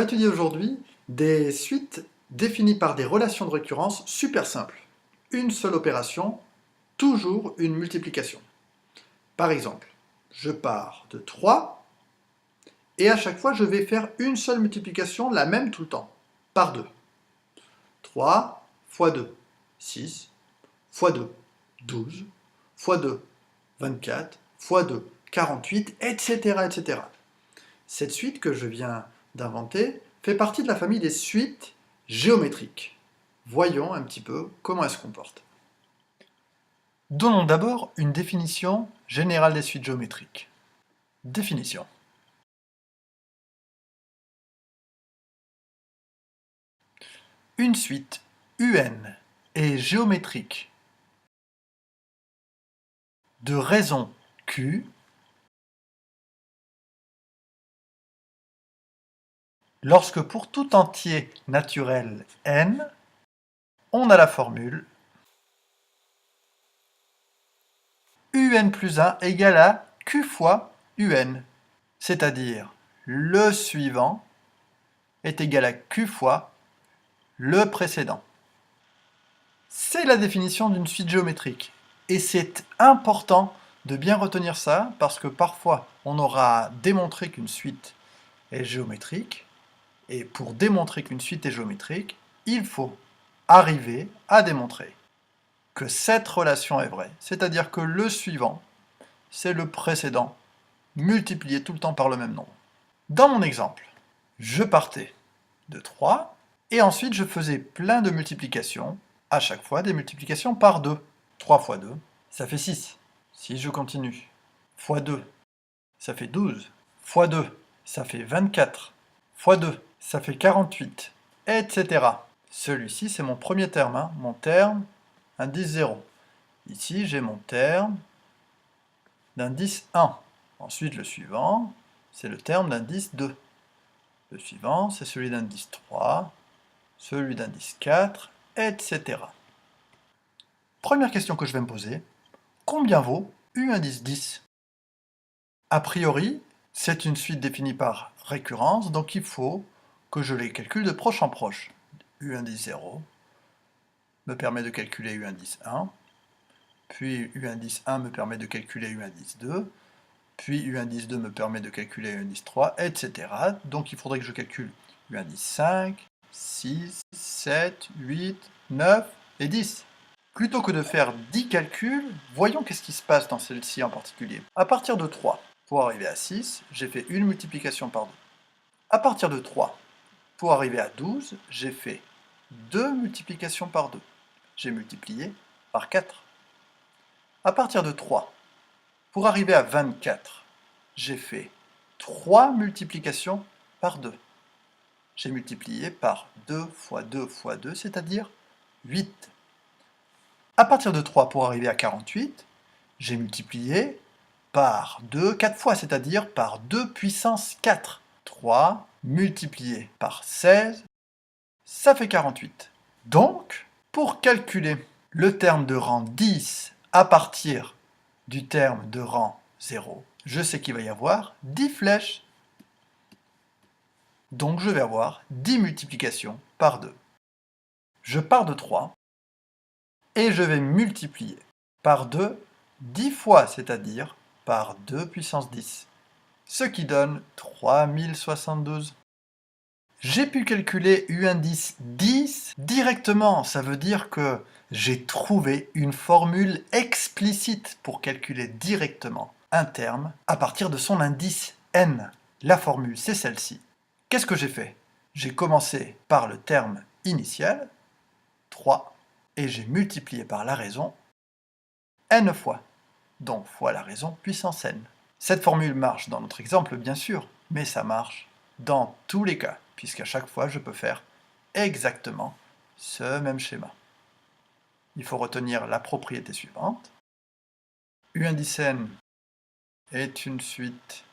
va étudier aujourd'hui des suites définies par des relations de récurrence super simples. Une seule opération, toujours une multiplication. Par exemple, je pars de 3 et à chaque fois je vais faire une seule multiplication, la même tout le temps, par 2. 3 fois 2, 6, fois 2, 12, fois 2, 24, fois 2, 48, etc., etc. Cette suite que je viens d'inventer fait partie de la famille des suites géométriques. Voyons un petit peu comment elles se comportent. Donnons d'abord une définition générale des suites géométriques. Définition. Une suite UN est géométrique de raisons Q lorsque pour tout entier naturel n, on a la formule UN plus 1 égale à Q fois UN, c'est-à-dire le suivant est égal à Q fois le précédent. C'est la définition d'une suite géométrique. Et c'est important de bien retenir ça, parce que parfois on aura démontré qu'une suite est géométrique, et pour démontrer qu'une suite est géométrique, il faut arriver à démontrer que cette relation est vraie, c'est-à-dire que le suivant, c'est le précédent, multiplié tout le temps par le même nombre. Dans mon exemple, je partais de 3, et ensuite je faisais plein de multiplications, à chaque fois des multiplications par 2. 3 fois 2, ça fait 6. Si je continue, fois 2, ça fait 12. Fois 2, ça fait 24. Fois 2, ça fait 48, etc. Celui-ci, c'est mon premier terme, hein, mon terme, indice 0. Ici, j'ai mon terme d'indice 1. Ensuite, le suivant, c'est le terme d'indice 2. Le suivant, c'est celui d'indice 3, celui d'indice 4, etc. Première question que je vais me poser, combien vaut U indice 10? A priori, c'est une suite définie par récurrence, donc il faut que je les calcule de proche en proche. U indice 0 me permet de calculer U indice 1, puis U indice 1 me permet de calculer U indice 2, puis U indice 2 me permet de calculer U indice 3, etc. Donc il faudrait que je calcule U indice 5, 6, 7, 8, 9 et 10. Plutôt que de faire 10 calculs, voyons qu'est-ce qui se passe dans celle-ci en particulier. À partir de 3, pour arriver à 6, j'ai fait une multiplication par 2. À partir de 3, pour arriver à 12, j'ai fait 2 multiplications par 2. J'ai multiplié par 4. À partir de 3, pour arriver à 24, j'ai fait 3 multiplications par 2. J'ai multiplié par 2 fois 2 fois 2, c'est-à-dire 8. À partir de 3, pour arriver à 48, j'ai multiplié par 2 4 fois, c'est-à-dire par 2 puissance 4. 3 multiplié par 16, ça fait 48. Donc, pour calculer le terme de rang 10 à partir du terme de rang 0, je sais qu'il va y avoir 10 flèches. Donc je vais avoir 10 multiplications par 2. Je pars de 3 et je vais multiplier par 2 10 fois, c'est-à-dire par 2 puissance 10, ce qui donne 3072. J'ai pu calculer U indice 10 directement, ça veut dire que j'ai trouvé une formule explicite pour calculer directement un terme à partir de son indice n. La formule, c'est celle-ci. Qu'est-ce que j'ai fait? J'ai commencé par le terme initial, 3, et j'ai multiplié par la raison n fois, donc fois la raison puissance n. Cette formule marche dans notre exemple, bien sûr, mais ça marche dans tous les cas, puisqu'à chaque fois, je peux faire exactement ce même schéma. Il faut retenir la propriété suivante. U indice n est une suite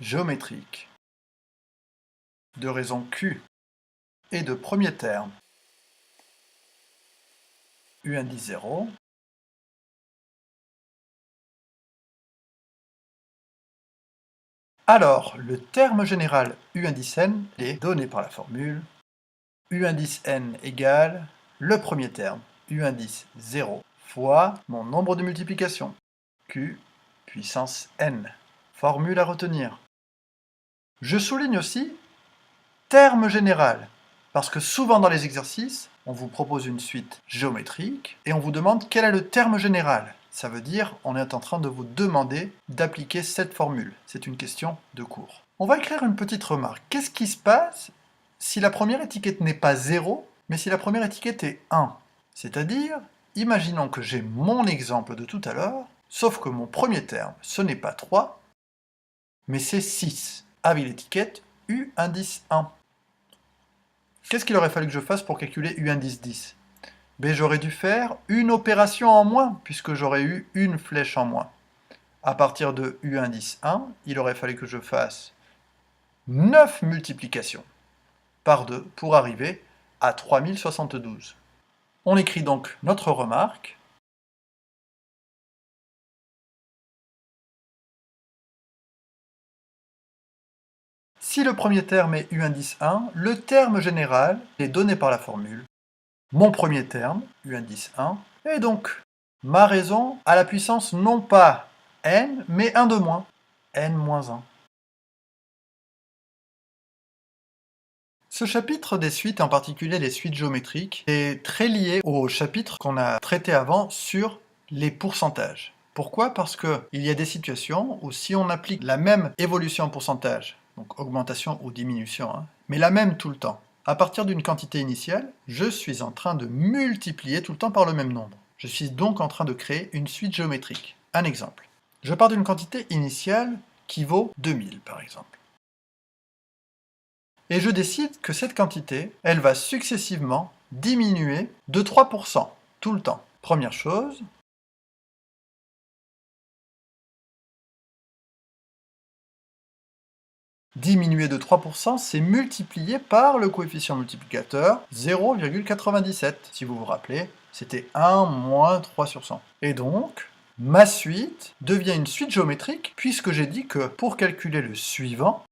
géométrique de raison Q et de premier terme U indice 0, Alors, le terme général U indice n est donné par la formule U indice n égale le premier terme, U indice 0, fois mon nombre de multiplication, Q puissance n. Formule à retenir. Je souligne aussi terme général, parce que souvent dans les exercices, on vous propose une suite géométrique et on vous demande quel est le terme général. Ça veut dire on est en train de vous demander d'appliquer cette formule. C'est une question de cours. On va écrire une petite remarque. Qu'est-ce qui se passe si la première étiquette n'est pas 0, mais si la première étiquette est 1? C'est-à-dire, imaginons que j'ai mon exemple de tout à l'heure, sauf que mon premier terme, ce n'est pas 3, mais c'est 6, avec l'étiquette U indice 1. Qu'est-ce qu'il aurait fallu que je fasse pour calculer U indice 10? Ben, j'aurais dû faire une opération en moins, puisque j'aurais eu une flèche en moins. À partir de U indice 1, il aurait fallu que je fasse 9 multiplications par 2 pour arriver à 3072. On écrit donc notre remarque. Si le premier terme est U indice 1, le terme général est donné par la formule. Mon premier terme, U indice 1, et donc ma raison à la puissance non pas n, mais 1 de moins, n moins 1. Ce chapitre des suites, en particulier les suites géométriques, est très lié au chapitre qu'on a traité avant sur les pourcentages. Pourquoi? Parce qu'il y a des situations où si on applique la même évolution en pourcentage, donc augmentation ou diminution, mais la même tout le temps, à partir d'une quantité initiale, je suis en train de multiplier tout le temps par le même nombre. Je suis donc en train de créer une suite géométrique. Un exemple. Je pars d'une quantité initiale qui vaut 2000 par exemple. Et je décide que cette quantité, elle va successivement diminuer de 3% tout le temps. Première chose, diminuer de 3%, c'est multiplier par le coefficient multiplicateur 0,97. Si vous vous rappelez, c'était 1 moins 3 sur 100. Et donc, ma suite devient une suite géométrique puisque j'ai dit que pour calculer le suivant,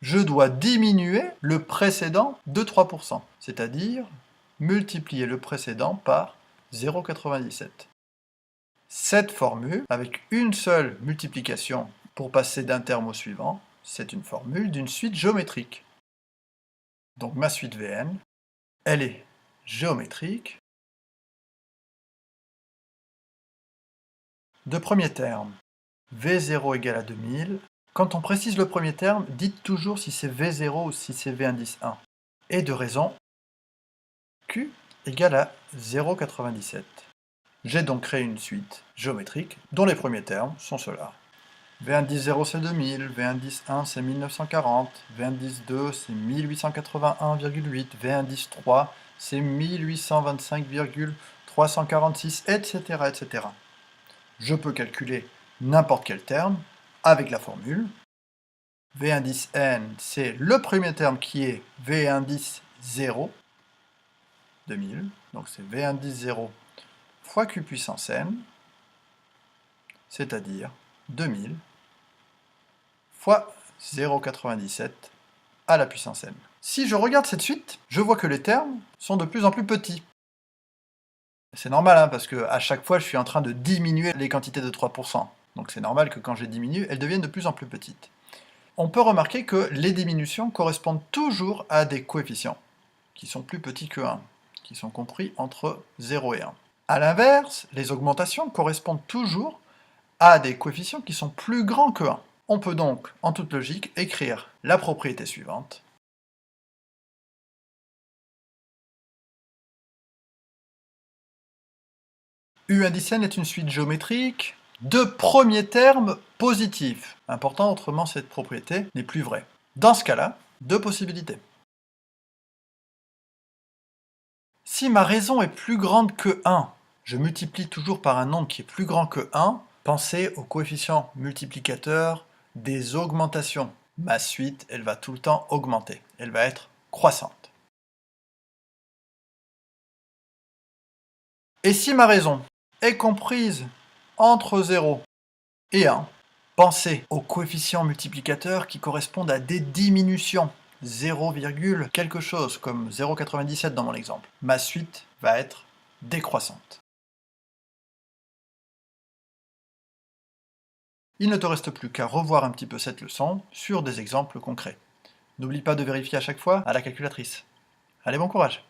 je dois diminuer le précédent de 3%, c'est-à-dire multiplier le précédent par 0,97. Cette formule, avec une seule multiplication pour passer d'un terme au suivant, c'est une formule d'une suite géométrique. Donc ma suite Vn, elle est géométrique. De premier terme, V0 égale à 2000. Quand on précise le premier terme, dites toujours si c'est V0 ou si c'est V indice 1. Et de raison, Q égale à 0,97. J'ai donc créé une suite géométrique dont les premiers termes sont ceux-là. V indice 0 c'est 2000, V indice 1 c'est 1940, V indice 2 c'est 1881,8, V indice 3 c'est 1825,346, etc., etc. Je peux calculer n'importe quel terme avec la formule. V indice n, c'est le premier terme qui est V indice 0, 2000, donc c'est V indice 0 fois Q puissance n, c'est-à-dire 2000 fois 0,97 à la puissance n. Si je regarde cette suite, je vois que les termes sont de plus en plus petits. C'est normal, parce qu'à chaque fois, je suis en train de diminuer les quantités de 3%. Donc c'est normal que quand je diminue, elles deviennent de plus en plus petites. On peut remarquer que les diminutions correspondent toujours à des coefficients qui sont plus petits que 1, qui sont compris entre 0 et 1. A l'inverse, les augmentations correspondent toujours à des coefficients qui sont plus grands que 1. On peut donc, en toute logique, écrire la propriété suivante. U indice n est une suite géométrique de premiers termes positifs. Important, autrement cette propriété n'est plus vraie. Dans ce cas-là, deux possibilités. Si ma raison est plus grande que 1, je multiplie toujours par un nombre qui est plus grand que 1, pensez au coefficient multiplicateur des augmentations. Ma suite, elle va tout le temps augmenter. Elle va être croissante. Et si ma raison est comprise entre 0 et 1, Pensez aux coefficients multiplicateurs qui correspondent à des diminutions. 0, quelque chose, comme 0,97 dans mon exemple. Ma suite va être décroissante. Il ne te reste plus qu'à revoir un petit peu cette leçon sur des exemples concrets. N'oublie pas de vérifier à chaque fois à la calculatrice. Allez, bon courage!